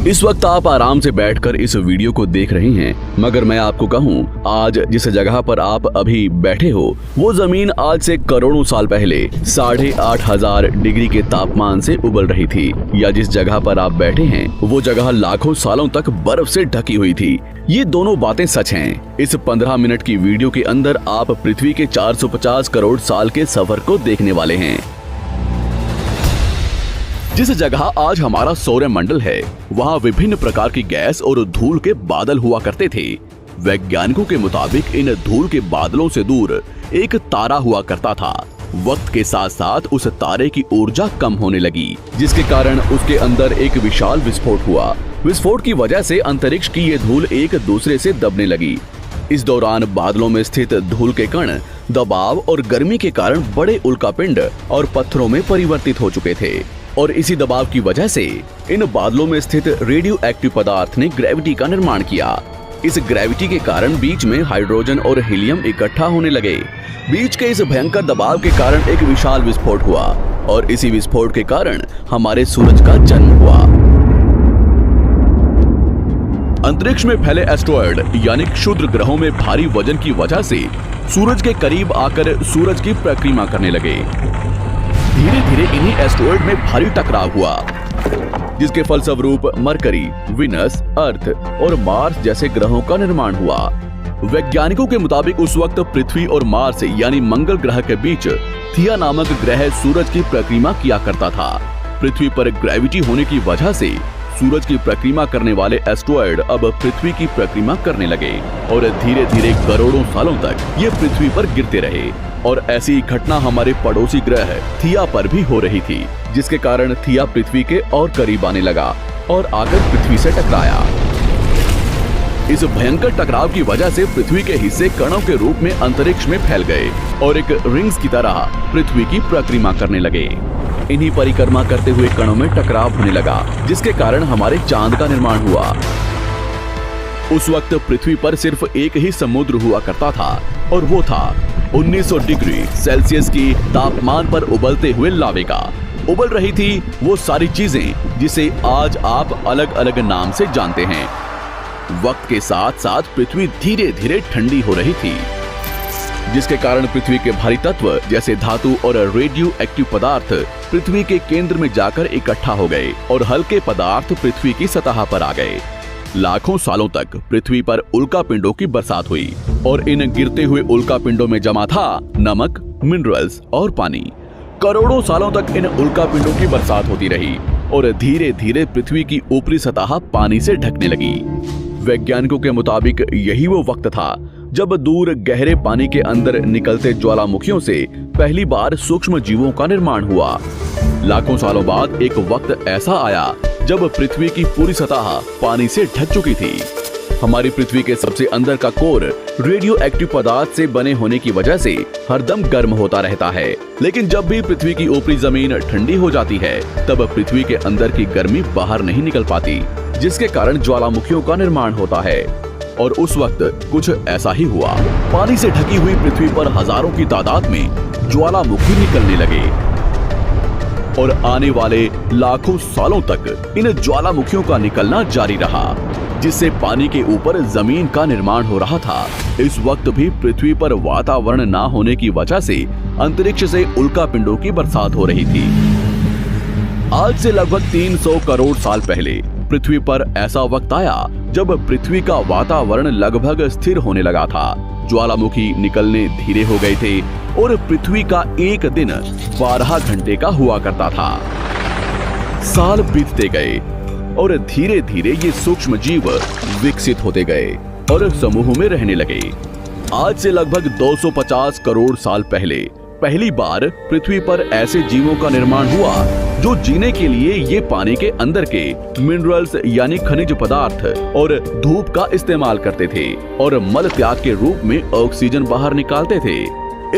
इस वक्त आप आराम से बैठकर इस वीडियो को देख रहे हैं, मगर मैं आपको कहूं, आज जिस जगह पर आप अभी बैठे हो वो जमीन आज से करोड़ों साल पहले 8,500 डिग्री के तापमान से उबल रही थी, या जिस जगह पर आप बैठे हैं वो जगह लाखों सालों तक बर्फ से ढकी हुई थी। ये दोनों बातें सच हैं। इस 15 मिनट की वीडियो के अंदर आप पृथ्वी के 450 करोड़ साल के सफर को देखने वाले हैं। जिस जगह आज हमारा सौरमंडल है, वहाँ विभिन्न प्रकार की गैस और धूल के बादल हुआ करते थे। वैज्ञानिकों के मुताबिक इन धूल के बादलों से दूर एक तारा हुआ करता था। वक्त के साथ साथ उस तारे की ऊर्जा कम होने लगी, जिसके कारण उसके अंदर एक विशाल विस्फोट हुआ। विस्फोट की वजह से अंतरिक्ष की ये धूल एक दूसरे से दबने लगी। इस दौरान बादलों में स्थित धूल के कण दबाव और गर्मी के कारण बड़े उल्कापिंड और पत्थरों में परिवर्तित हो चुके थे, और इसी दबाव की वजह से इन बादलों में स्थित रेडियो एक्टिव पदार्थ ने ग्रेविटी का निर्माण किया। इस ग्रेविटी के कारण बीच में हाइड्रोजन और हीलियम इकट्ठा होने लगे। बीच के इस भयंकर दबाव के कारण एक विशाल विस्फोट हुआ, और इसी विस्फोट के कारण हमारे सूरज का जन्म हुआ। अंतरिक्ष में फैले एस्टेरॉयड यानी क्षुद्र ग्रहों में भारी वजन की वजह से सूरज के करीब आकर सूरज की परिक्रमा करने लगे। धीरे धीरे इन्हीं एस्टेरॉयड में भारी टकराव हुआ, जिसके फलस्वरूप मरकरी, विनस, अर्थ और मार्स जैसे ग्रहों का निर्माण हुआ। वैज्ञानिकों के मुताबिक उस वक्त पृथ्वी और मार्स यानी मंगल ग्रह के बीच थिया नामक ग्रह सूरज की परिक्रमा किया करता था। पृथ्वी पर ग्रेविटी होने की वजह से सूरज की परिक्रमा करने वाले एस्टेरॉयड अब पृथ्वी की परिक्रमा करने लगे, और धीरे धीरे करोड़ों सालों तक ये पृथ्वी पर गिरते रहे। और ऐसी घटना हमारे पड़ोसी ग्रह थिया पर भी हो रही थी, जिसके कारण थिया पृथ्वी के और करीब आने लगा और आकर पृथ्वी से टकराया। इस भयंकर टकराव की वजह से पृथ्वी के हिस्से कणों के रूप में अंतरिक्ष में फैल गए और एक रिंग्स की तरह पृथ्वी की परिक्रमा करने लगे। इन्हीं परिक्रमा करते हुए कणों में टकराव होने लगा, जिसके कारण हमारे चांद का निर्माण हुआ। उस वक्त पृथ्वी पर सिर्फ एक ही समुद्र हुआ करता था, और वो था 1900 डिग्री सेल्सियस की तापमान पर उबलते हुए लावे का। उबल रही थी वो सारी चीजें जिसे आज आप अलग अलग नाम से जानते हैं। वक्त के साथ साथ पृथ्वी धीरे धीरे ठंडी हो रही थी, जिसके कारण पृथ्वी के भारी तत्व जैसे धातु और रेडियो एक्टिव पदार्थ पृथ्वी के केंद्र में जाकर इकट्ठा हो गए, और हल्के पदार्थ पृथ्वी की सतह पर आ गए। लाखों सालों तक पृथ्वी पर उल्कापिंडों की बरसात हुई, और इन गिरते हुए उल्कापिंडों में जमा था नमक, मिनरल्स और पानी। करोड़ों सालों तक इन उल्कापिंडों की बरसात होती रही, और धीरे धीरे पृथ्वी की ऊपरी सतह पानी से ढकने लगी। वैज्ञानिकों के मुताबिक यही वो वक्त था जब दूर गहरे पानी के अंदर निकलते ज्वालामुखियों से पहली बार सूक्ष्म जीवों का निर्माण हुआ। लाखों सालों बाद एक वक्त ऐसा आया जब पृथ्वी की पूरी सतह पानी से ढक चुकी थी। हमारी पृथ्वी के सबसे अंदर का कोर रेडियो एक्टिव पदार्थ से बने होने की वजह से हरदम गर्म होता रहता है, लेकिन जब भी पृथ्वी की ऊपरी जमीन ठंडी हो जाती है, तब पृथ्वी के अंदर की गर्मी बाहर नहीं निकल पाती, जिसके कारण ज्वालामुखियों का निर्माण होता है। और उस वक्त कुछ ऐसा ही हुआ। पानी से ढकी हुई पृथ्वी पर हजारों की तादाद में ज्वालामुखी निकलने लगे, और आने वाले लाखों सालों तक इन ज्वालामुखियों का निकलना जारी रहा, जिससे पानी के ऊपर जमीन का निर्माण हो रहा था। इस वक्त भी पृथ्वी पर वातावरण ना होने की वजह से अंतरिक्ष से उल्कापिंडों की बरसात हो रही थी। आज से लगभग 300 करोड़ साल पहले पृथ्वी पर ऐसा वक्त आया जब पृथ्वी का वातावरण लगभग स्थिर होने लगा था। ज्वालामुखी निकलने धीरे हो गए थे, और पृथ्वी का एक दिन 12 घंटे का हुआ करता था। साल बीतते गए, और धीरे धीरे ये सूक्ष्म जीव विकसित होते गए और समूह में रहने लगे। आज से लगभग 250 करोड़ साल पहले पहली बार पृथ्वी पर ऐसे जीवों का निर्माण हुआ जो जीने के लिए ये पानी के अंदर के मिनरल्स यानी खनिज पदार्थ और धूप का इस्तेमाल करते थे, और मल त्याग के रूप में ऑक्सीजन बाहर निकालते थे।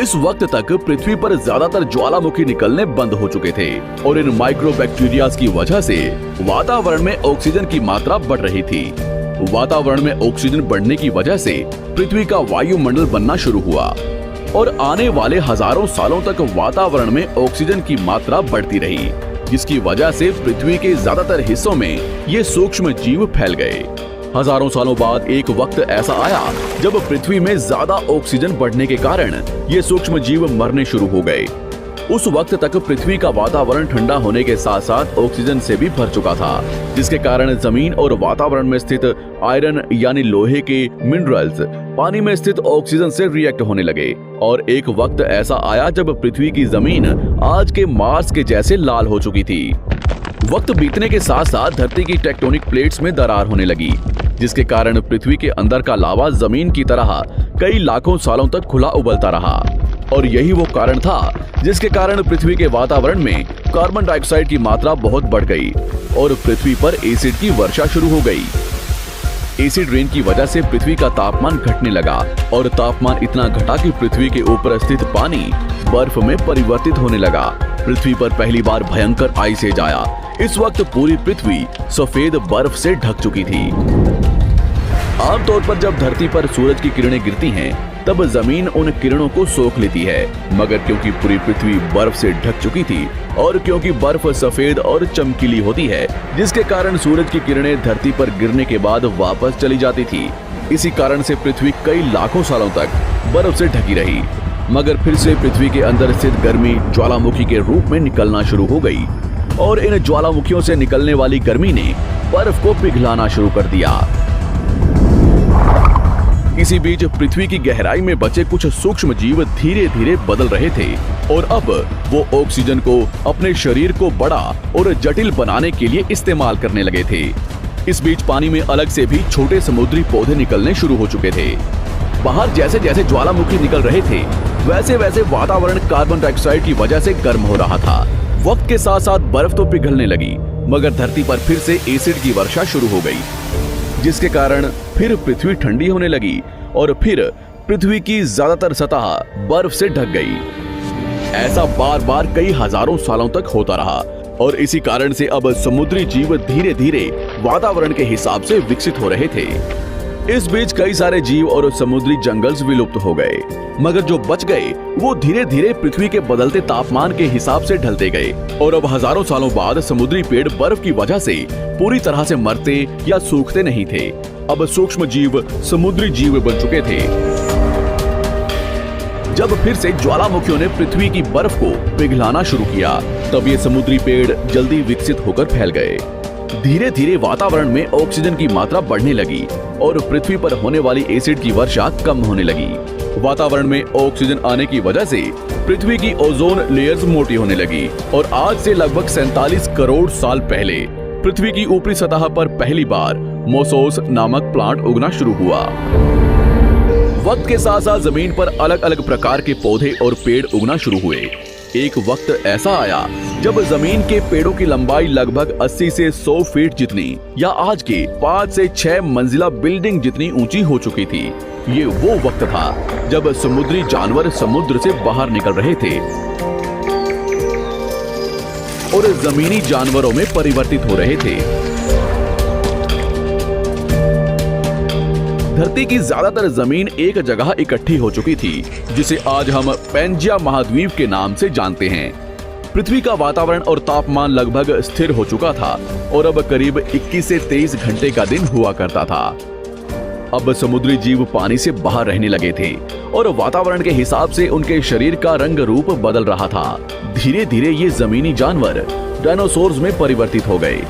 इस वक्त तक पृथ्वी पर ज्यादातर ज्वालामुखी निकलने बंद हो चुके थे, और इन माइक्रोबैक्टीरियाज की वजह से वातावरण में ऑक्सीजन की मात्रा बढ़ रही थी। वातावरण में ऑक्सीजन बढ़ने की वजह से पृथ्वी का वायुमंडल बनना शुरू हुआ, और आने वाले हजारों सालों तक वातावरण में ऑक्सीजन की मात्रा बढ़ती रही। जिसकी वजह से पृथ्वी के ज्यादातर हिस्सों में ये सूक्ष्म जीव फैल गए। हजारों सालों बाद एक वक्त ऐसा आया जब पृथ्वी में ज्यादा ऑक्सीजन बढ़ने के कारण ये सूक्ष्म जीव मरने शुरू हो गए। उस वक्त तक पृथ्वी का वातावरण ठंडा होने के साथ साथ ऑक्सीजन से भी भर चुका था, जिसके कारण जमीन और वातावरण में स्थित आयरन यानी लोहे के मिनरल्स पानी में स्थित ऑक्सीजन से रिएक्ट होने लगे। और एक वक्त ऐसा आया जब पृथ्वी की जमीन आज के मार्स के जैसे लाल हो चुकी थी। वक्त बीतने के साथ साथ धरती की टेक्टोनिक प्लेट्स में दरार होने लगी, जिसके कारण पृथ्वी के अंदर का लावा जमीन की तरह कई लाखों सालों तक खुला उबलता रहा। और यही वो कारण था जिसके कारण पृथ्वी के वातावरण में कार्बन डाइऑक्साइड की मात्रा बहुत बढ़ गई और पृथ्वी पर एसिड की वर्षा शुरू हो गई। एसिड रेन की वजह से पृथ्वी का तापमान घटने लगा और तापमान इतना घटा कि पृथ्वी के ऊपर स्थित पानी बर्फ में परिवर्तित होने लगा। पृथ्वी पर पहली बार भयंकर आइस एज आया। इस वक्त पूरी पृथ्वी सफेद बर्फ से ढक चुकी थी। आमतौर पर जब धरती पर सूरज की किरणें गिरती हैं, तब जमीन उन किरणों को सोख लेती है, मगर क्योंकि पूरी पृथ्वी बर्फ से ढक चुकी थी और क्योंकि बर्फ सफेद और चमकीली होती है, जिसके कारण सूरज की किरणें धरती पर गिरने के बाद वापस चली जाती थी। इसी कारण से पृथ्वी कई लाखों सालों तक बर्फ से ढकी रही, मगर फिर से पृथ्वी के अंदर स्थित गर्मी ज्वालामुखी के रूप में निकलना शुरू हो गई और इन ज्वालामुखियों से निकलने वाली गर्मी ने बर्फ को पिघलाना शुरू कर दिया। इसी बीच पृथ्वी की गहराई में बचे कुछ सूक्ष्म जीव धीरे धीरे बदल रहे थे और अब वो ऑक्सीजन को अपने शरीर को बड़ा और जटिल बनाने के लिए इस्तेमाल करने लगे थे। इस बीच पानी में अलग से भी छोटे समुद्री पौधे निकलने शुरू हो चुके थे। बाहर जैसे जैसे ज्वालामुखी निकल रहे थे, वैसे वैसे वातावरण कार्बन डाइऑक्साइड की वजह से गर्म हो रहा था। वक्त के साथ साथ बर्फ तो पिघलने लगी, मगर धरती पर फिर से एसिड की वर्षा शुरू हो गई, जिसके कारण फिर पृथ्वी ठंडी होने लगी और फिर पृथ्वी की ज्यादातर सतह बर्फ से ढक गई। ऐसा बार बार कई हजारों सालों तक होता रहा और इसी कारण से अब समुद्री जीव धीरे धीरे वातावरण के हिसाब से विकसित हो रहे थे। इस बीच कई सारे जीव और समुद्री जंगल्स विलुप्त हो गए, मगर जो बच गए वो धीरे धीरे पृथ्वी के बदलते तापमान के हिसाब से ढलते गए और अब हजारों सालों बाद समुद्री पेड़ बर्फ की वजह से पूरी तरह से मरते या सूखते नहीं थे। अब सूक्ष्म जीव समुद्री जीव बन चुके थे। जब फिर से ज्वालामुखियों ने पृथ्वी की बर्फ को पिघलाना शुरू किया, तब ये समुद्री पेड़ जल्दी विकसित होकर फैल गए। धीरे धीरे वातावरण में ऑक्सीजन की मात्रा बढ़ने लगी और पृथ्वी पर होने वाली एसिड की वर्षा कम होने लगी। वातावरण में ऑक्सीजन आने की वजह से पृथ्वी की ओजोन लेयर्स मोटी होने लगी और आज से लगभग 47 करोड़ साल पहले पृथ्वी की ऊपरी सतह पर पहली बार मोसोस नामक प्लांट उगना शुरू हुआ। वक्त के साथ साथ जमीन पर अलग अलग प्रकार के पौधे और पेड़ उगना शुरू हुए। एक वक्त ऐसा आया जब जमीन के पेड़ों की लंबाई लगभग 80 से 100 फीट जितनी या आज के 5 से 6 मंजिला बिल्डिंग जितनी ऊंची हो चुकी थी। ये वो वक्त था जब समुद्री जानवर समुद्र से बाहर निकल रहे थे और जमीनी जानवरों में परिवर्तित हो रहे थे। धरती की ज्यादातर जमीन एक जगह इकट्ठी हो चुकी थी, जिसे आज हम पैंजिया महाद्वीप के नाम से जानते हैं। पृथ्वी का वातावरण और तापमान लगभग स्थिर हो चुका था और अब करीब 21 से 23 घंटे का दिन हुआ करता था। अब समुद्री जीव पानी से बाहर रहने लगे थे और वातावरण के हिसाब से उनके शरीर का रंग रूप बदल रहा था। धीरे धीरे ये जमीनी जानवर डायनासोर्स में परिवर्तित हो गए।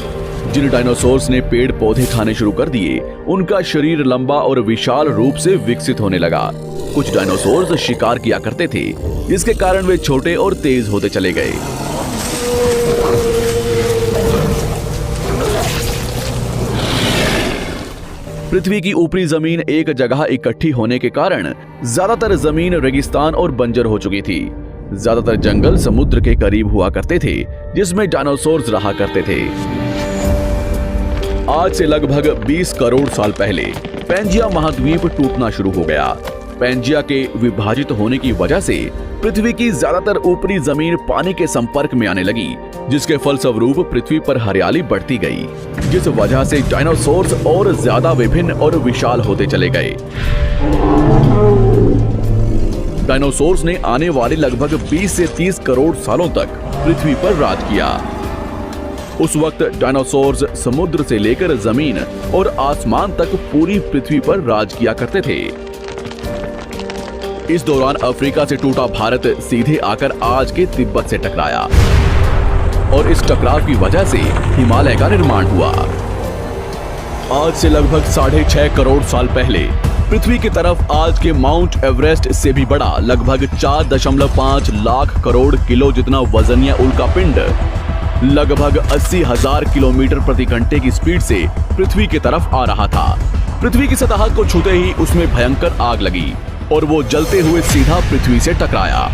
जिन डायनासोर्स ने पेड़ पौधे खाने शुरू कर दिए, उनका शरीर लंबा और विशाल रूप से विकसित होने लगा। कुछ डायनासोर्स शिकार किया करते थे, जिसके कारण वे छोटे और तेज होते चले गए। पृथ्वी की ऊपरी जमीन एक जगह इकट्ठी होने के कारण ज्यादातर जमीन रेगिस्तान और बंजर हो चुकी थी। ज्यादातर जंगल समुद्र के करीब हुआ करते थे, जिसमें डायनासोर्स रहा करते थे। आज से लगभग 20 करोड़ साल पहले पैंजिया महाद्वीप टूटना शुरू हो गया। पैंजिया के विभाजित होने की वजह से पृथ्वी की ज्यादातर ऊपरी जमीन पानी के संपर्क में आने लगी, जिसके फलस्वरूप पृथ्वी पर हरियाली बढ़ती गई, जिस वजह से डायनासोर्स और ज्यादा विभिन्न और विशाल होते चले गए। डायनासोर्स ने आने वाले लगभग 20 से 30 करोड़ सालों तक पृथ्वी पर राज किया। उस वक्त डायनासोर्स समुद्र से लेकर जमीन और आसमान तक पूरी पृथ्वी पर राज किया करते थे। इस दौरान अफ्रीका से टूटा भारत सीधे आकर आज के तिब्बत से टकराया और इस टकराव की वजह से हिमालय का निर्माण हुआ। आज से लगभग 6.5 करोड़ साल पहले पृथ्वी की तरफ आज के माउंट एवरेस्ट से भी बड़ा लगभग 4.5 लाख करोड़ किलो जितना वजनिया उल्कापिंड लगभग 80,000 किलोमीटर प्रति घंटे की स्पीड से पृथ्वी की तरफ आ रहा था। पृथ्वी की सतह को छूते ही उसमें भयंकर आग लगी और वो जलते हुए सीधा पृथ्वी से टकराया।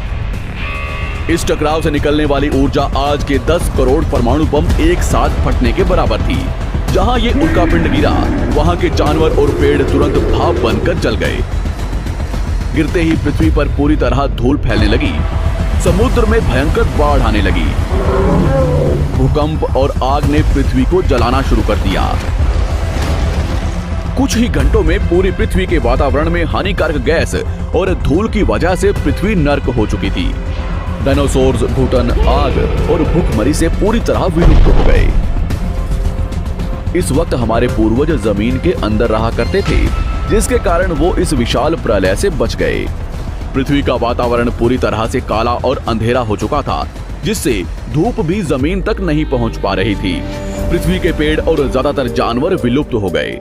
इस टकराव से निकलने वाली ऊर्जा आज के 10 करोड़ परमाणु बम एक साथ फटने के बराबर थी। जहां ये उल्कापिंड गिरा, वहां के जानवर और पेड़ तुरंत भाप बनकर जल गए। गिरते ही पृथ्वी पर पूरी तरह धूल फैलने लगी। समुद्र में भयंकर बाढ़ आने लगी। भूकंप और आग ने पृथ्वी को जलाना शुरू कर दिया। कुछ ही घंटों में पूरी पृथ्वी के वातावरण में हानिकारक गैस और धूल की वजह से पृथ्वी नर्क हो चुकी थी। डायनासोर्स, घुटन, आग और भूखमरी से पूरी तरह विलुप्त हो गए। इस वक्त हमारे पूर्वज जमीन के अंदर रहा करते थे, जिसके कारण वो इस विशाल प्रलय से बच गए। पृथ्वी का वातावरण पूरी तरह से काला और अंधेरा हो चुका था, जिससे धूप भी जमीन तक नहीं पहुंच पा रही थी। पृथ्वी के पेड़ और ज्यादातर जानवर विलुप्त हो गए।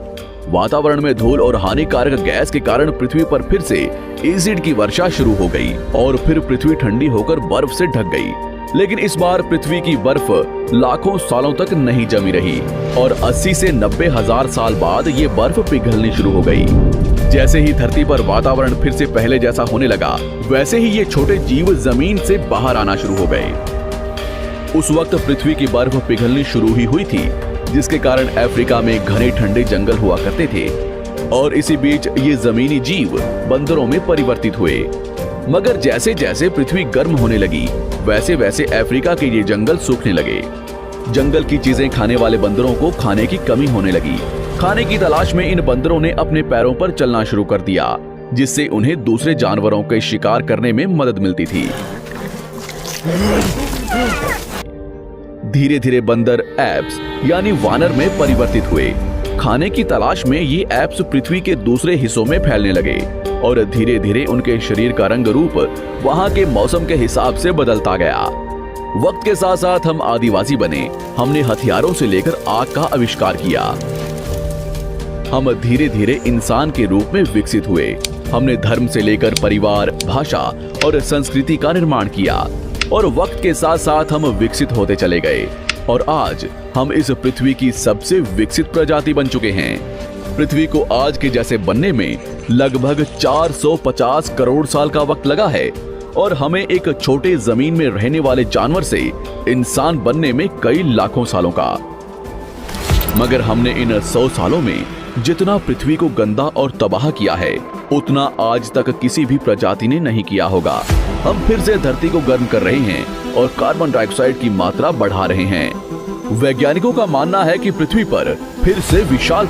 वातावरण में धूल और हानिकारक गैस के कारण पृथ्वी पर फिर से एसिड की वर्षा शुरू हो गई और फिर पृथ्वी ठंडी होकर बर्फ से ढक गई। लेकिन इस बार पृथ्वी की बर्फ लाखों सालों तक नहीं जमी रही और 80 से 90 हजार साल बाद ये बर्फ पिघलनी शुरू हो गई। जैसे ही धरती पर वातावरण फिर से पहले जैसा होने लगा, वैसे ही ये छोटे जीव जमीन से बाहर आना शुरू हो गए। उस वक्त पृथ्वी की बर्फ पिघलनी शुरू ही हुई थी, जिसके कारण अफ्रीका में घने ठंडे जंगल हुआ करते थे और इसी बीच ये जमीनी जीव बंदरों में परिवर्तित हुए। मगर जैसे जैसे पृथ्वी गर्म होने लगी, वैसे वैसे अफ्रीका के ये जंगल सूखने लगे। जंगल की चीजें खाने वाले बंदरों को खाने की कमी होने लगी। खाने की तलाश में इन बंदरों ने अपने पैरों पर चलना शुरू कर दिया, जिससे उन्हें दूसरे जानवरों के शिकार करने में मदद मिलती थी। धीरे धीरे बंदर एप्स यानी वानर में परिवर्तित हुए। खाने की तलाश में ये एप्स पृथ्वी के दूसरे हिस्सों में फैलने लगे और धीरे धीरे उनके शरीर का रंग रूप वहां के मौसम के हिसाब से बदलता गया। वक्त के साथ साथ हम आदिवासी बने। हमने हथियारों से लेकर आग का आविष्कार किया। हम धीरे धीरे इंसान के रूप में विकसित हुए। हमने धर्म से लेकर परिवार, भाषा और संस्कृति का निर्माण किया और वक्त के साथ साथ हम विकसित होते चले गए और आज हम इस पृथ्वी की सबसे विकसित प्रजाति बन चुके हैं। पृथ्वी को आज के जैसे बनने में लगभग 450 करोड़ साल का वक्त लगा है और हमें एक छोटे जमीन में रहने वाले जानवर से इंसान बनने में कई लाखों सालों का। मगर हमने इन 100 सालों में जितना पृथ्वी को गंदा और तबाह किया है, उतना आज तक किसी भी प्रजाति ने नहीं किया होगा। हम फिर से धरती को गर्म कर रहे हैं और कार्बन डाइऑक्साइड की मात्रा बढ़ा रहे हैं। वैज्ञानिकों का मानना है कि पृथ्वी पर फिर से विशाल